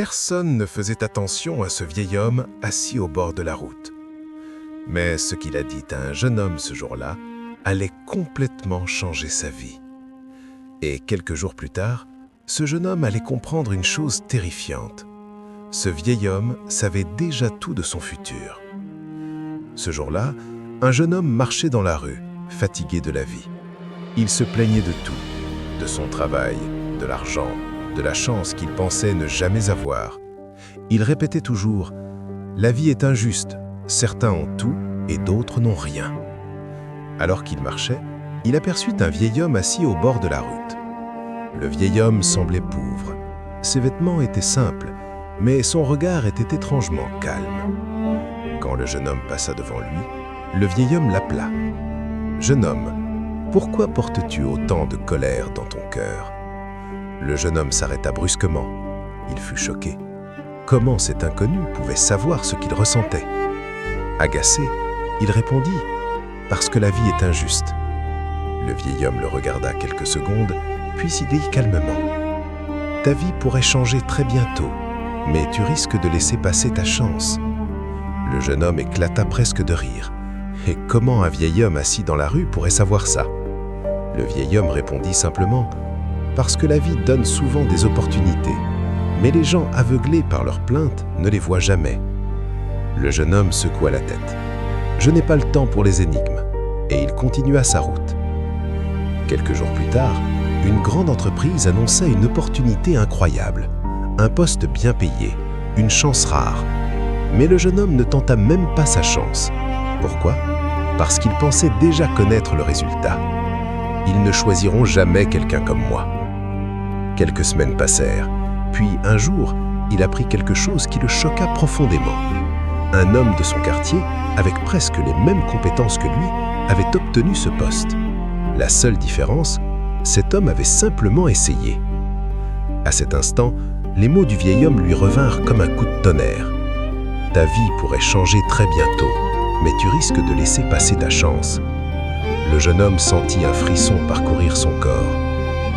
Personne ne faisait attention à ce vieil homme assis au bord de la route. Mais ce qu'il a dit à un jeune homme ce jour-là allait complètement changer sa vie. Et quelques jours plus tard, ce jeune homme allait comprendre une chose terrifiante. Ce vieil homme savait déjà tout de son futur. Ce jour-là, un jeune homme marchait dans la rue, fatigué de la vie. Il se plaignait de tout, de son travail, de l'argent, de la chance qu'il pensait ne jamais avoir. Il répétait toujours « La vie est injuste, certains ont tout et d'autres n'ont rien ». Alors qu'il marchait, il aperçut un vieil homme assis au bord de la route. Le vieil homme semblait pauvre. Ses vêtements étaient simples, mais son regard était étrangement calme. Quand le jeune homme passa devant lui, le vieil homme l'appela. « Jeune homme, pourquoi portes-tu autant de colère dans ton cœur ?» Le jeune homme s'arrêta brusquement. Il fut choqué. Comment cet inconnu pouvait savoir ce qu'il ressentait? Agacé, il répondit « Parce que la vie est injuste ». Le vieil homme le regarda quelques secondes, puis s'y dit calmement « Ta vie pourrait changer très bientôt, mais tu risques de laisser passer ta chance. » Le jeune homme éclata presque de rire. Et comment un vieil homme assis dans la rue pourrait savoir ça? Le vieil homme répondit simplement « Parce que la vie donne souvent des opportunités, mais les gens aveuglés par leurs plaintes ne les voient jamais. » Le jeune homme secoua la tête. « Je n'ai pas le temps pour les énigmes. » Et il continua sa route. Quelques jours plus tard, une grande entreprise annonça une opportunité incroyable, un poste bien payé, une chance rare. Mais le jeune homme ne tenta même pas sa chance. Pourquoi? Parce qu'il pensait déjà connaître le résultat. Ils ne choisiront jamais quelqu'un comme moi. Quelques semaines passèrent, puis un jour, il apprit quelque chose qui le choqua profondément. Un homme de son quartier, avec presque les mêmes compétences que lui, avait obtenu ce poste. La seule différence, cet homme avait simplement essayé. À cet instant, les mots du vieil homme lui revinrent comme un coup de tonnerre. « Ta vie pourrait changer très bientôt, mais tu risques de laisser passer ta chance. » Le jeune homme sentit un frisson parcourir son corps.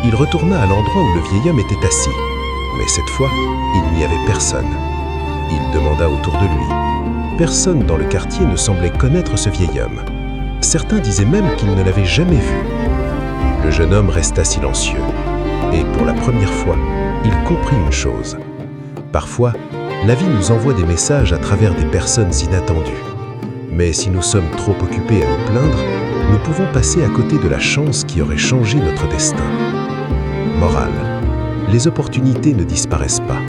Il retourna à l'endroit où le vieil homme était assis. Mais cette fois, il n'y avait personne. Il demanda autour de lui. Personne dans le quartier ne semblait connaître ce vieil homme. Certains disaient même qu'ils ne l'avaient jamais vu. Le jeune homme resta silencieux. Et pour la première fois, il comprit une chose. Parfois, la vie nous envoie des messages à travers des personnes inattendues. Mais si nous sommes trop occupés à nous plaindre, nous pouvons passer à côté de la chance qui aurait changé notre destin. Morale. Les opportunités ne disparaissent pas.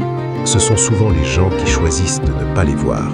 Ce sont souvent les gens qui choisissent de ne pas les voir.